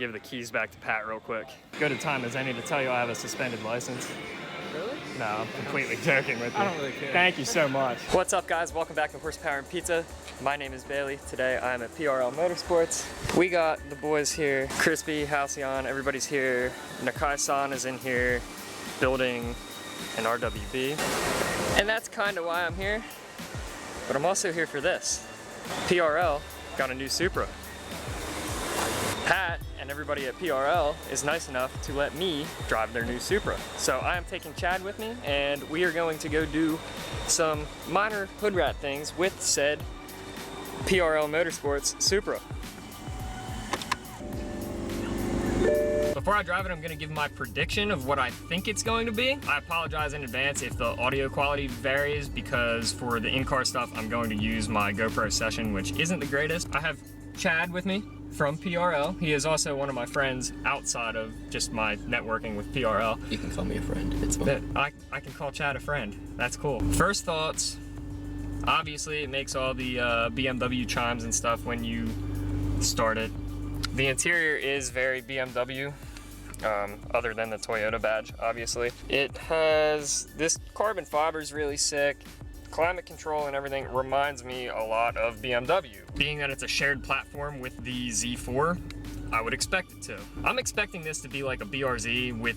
give the keys back to Pat real quick. Good a time as any to tell you I have a suspended license. Really? No, I'm completely joking with you. I don't really care. Thank you so much. What's up, guys? Welcome back to Horsepower and Pizza. My name is Bailey. Today I'm at PRL Motorsports. We got the boys here. Crispy, Halcyon, everybody's here. Nakai-san is in here building an RWB. And that's kind of why I'm here. But I'm also here for this. PRL got a new Supra. Pat and everybody at PRL is nice enough to let me drive their new Supra. So I am taking Chad with me, and we are going to go do some minor hood rat things with said PRL Motorsports Supra. Before I drive it, I'm gonna give my prediction of what I think it's going to be. I apologize in advance if the audio quality varies, because for the in-car stuff, I'm going to use my GoPro Session, which isn't the greatest. I have Chad with me from PRL. He is also one of my friends outside of just my networking with PRL. You can call me a friend, it's fine. I can call Chad a friend. That's cool. First thoughts, obviously it makes all the BMW chimes and stuff when you start it. The interior is very BMW, other than the Toyota badge, obviously. It has, this carbon fiber is really sick. Climate control and everything reminds me a lot of BMW. Being that it's a shared platform with the Z4, I would expect it to. I'm expecting this to be like a BRZ with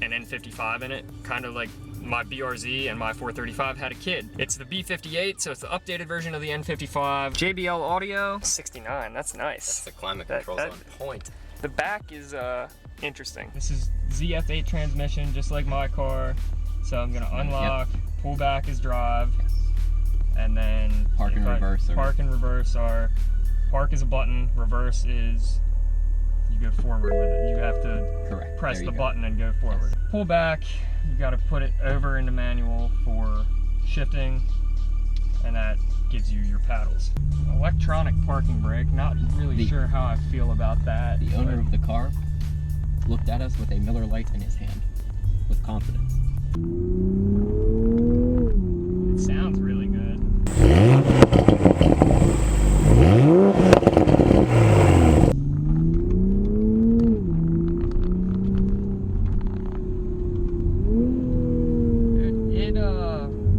an N55 in it, kind of like my BRZ and my 435 had a kid. It's the B58, so it's the updated version of the N55. JBL audio, 69, that's nice. That's the climate controls on point. The back is interesting. This is ZF8 transmission, just like my car. So I'm gonna unlock, pull back is drive, and then park and reverse. Park and reverse are, park is a button, reverse is you go forward with it. You have to press the button and go forward. Yes. Pull back, you gotta put it over into manual for shifting, and that gives you your paddles. Electronic parking brake, not really sure how I feel about that. The owner of the car looked at us with a Miller Lite in his hand, with confidence. It sounds really good.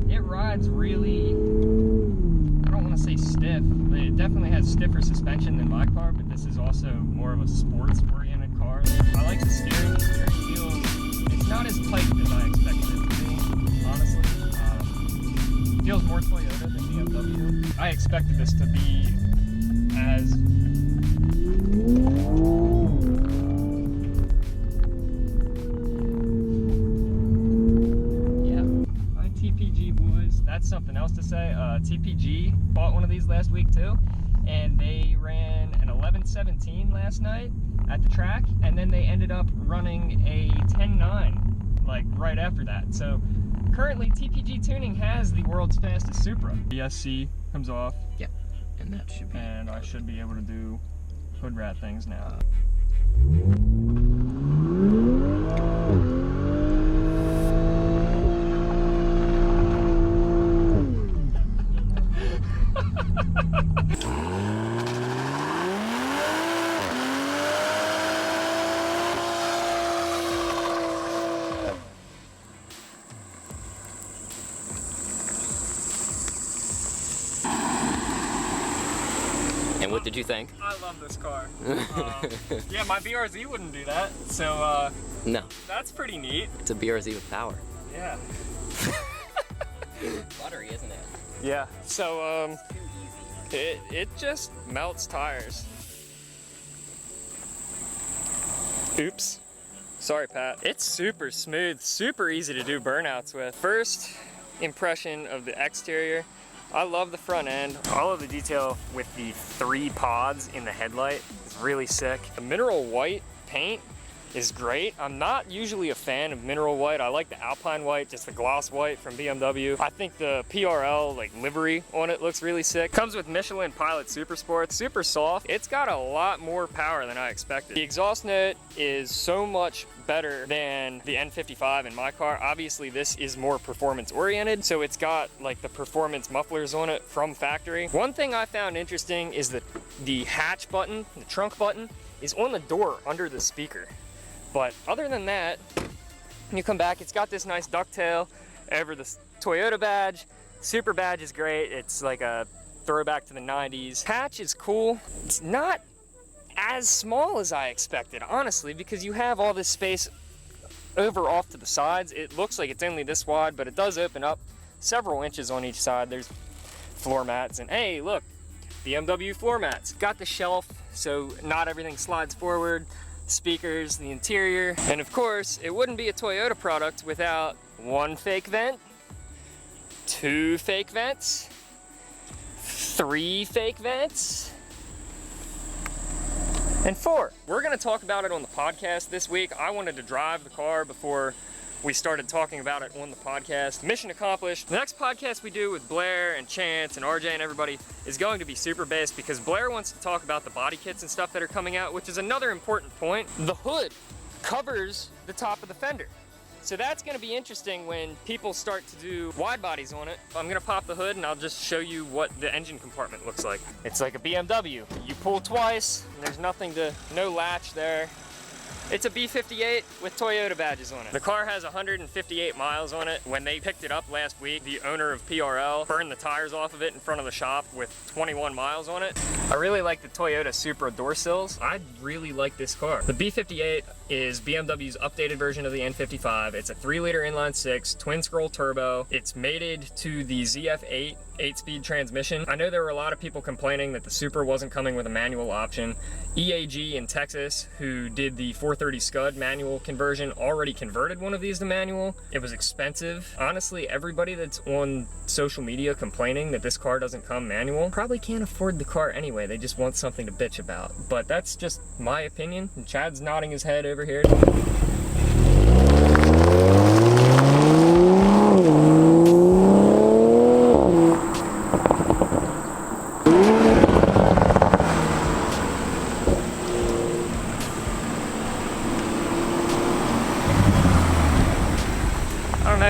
It rides really, I don't want to say stiff, but it definitely has stiffer suspension than my car, but this is also more of a sports-oriented car. I like the steering. The steering feels, it's not as tight as I expected it to be, honestly. It feels more Toyota than BMW. I expected this to be as TPG boys, that's something else to say. TPG bought one of these last week too, and they ran an 11:17 last night at the track, and then they ended up running a 10:9 like right after that. So currently TPG Tuning has the world's fastest Supra. The SC comes off. Yep, and that should be. And I should be able to do hood rat things now. And what did you think? I love this car. Yeah, my BRZ wouldn't do that, so no. That's pretty neat. It's a BRZ with power. Yeah. Buttery, isn't it? Yeah, so it just melts tires. Oops. Sorry, Pat. It's super smooth, super easy to do burnouts with. First impression of the exterior, I love the front end. All of the detail with the 3 pods in the headlight is really sick. The mineral white paint is great. I'm not usually a fan of mineral white. I like the Alpine white, just the gloss white from BMW. I think the PRL like livery on it looks really sick. Comes with Michelin Pilot Super Sport, super soft. It's got a lot more power than I expected. The exhaust note is so much better than the N55 in my car. Obviously this is more performance oriented, so it's got like the performance mufflers on it from factory. One thing I found interesting is that the hatch button, the trunk button, is on the door under the speaker. But other than that, when you come back, it's got this nice ducktail over the Toyota badge. Supra badge is great. It's like a throwback to the 90s. Hatch is cool. It's not as small as I expected, honestly, because you have all this space over off to the sides. It looks like it's only this wide, but it does open up several inches on each side. There's floor mats, and hey, look, BMW floor mats. Got the shelf, so not everything slides forward. Speakers, the interior, and of course, it wouldn't be a Toyota product without one fake vent, two fake vents, three fake vents, and four. We're gonna talk about it on the podcast this week. I wanted to drive the car before we started talking about it on the podcast. Mission accomplished. The next podcast we do with Blair and Chance and RJ and everybody is going to be Supra based, because Blair wants to talk about the body kits and stuff that are coming out, which is another important point. The hood covers the top of the fender. So that's going to be interesting when people start to do wide bodies on it. I'm going to pop the hood and I'll just show you what the engine compartment looks like. It's like a BMW. You pull twice, and there's no latch there. It's a B58 with Toyota badges on it. The car has 158 miles on it. When they picked it up last week, the owner of PRL burned the tires off of it in front of the shop with 21 miles on it. I really like the Toyota Supra door sills. I really like this car. The B58 is BMW's updated version of the N55. It's a 3-liter inline-6 twin-scroll turbo. It's mated to the ZF8 8-speed transmission. I know there were a lot of people complaining that the Supra wasn't coming with a manual option. EAG in Texas, who did the 430 Scud manual conversion, already converted one of these to manual. It was expensive. Honestly, everybody that's on social media complaining that this car doesn't come manual probably can't afford the car anyway. They just want something to bitch about. But that's just my opinion. And Chad's nodding his head over here.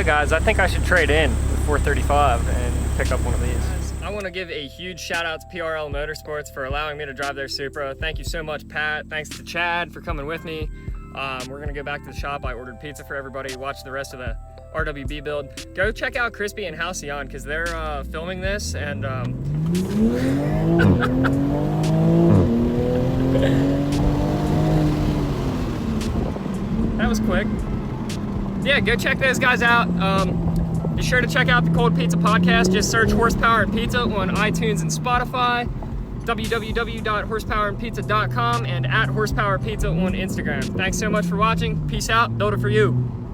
Guys, I think I should trade in the 435 and pick up one of these. I want to give a huge shout out to PRL Motorsports for allowing me to drive their Supra. Thank you so much, Pat. Thanks to Chad for coming with me. We're gonna go back to the shop. I ordered pizza for everybody. Watch the rest of the RWB build. Go check out Crispy and Halcyon because they're filming this, and that was quick. Yeah, go check those guys out. Be sure to check out the Cold Pizza Podcast. Just search Horsepower and Pizza on iTunes and Spotify. www.horsepowerandpizza.com and @horsepowerpizza on Instagram. Thanks so much for watching. Peace out. Build it for you.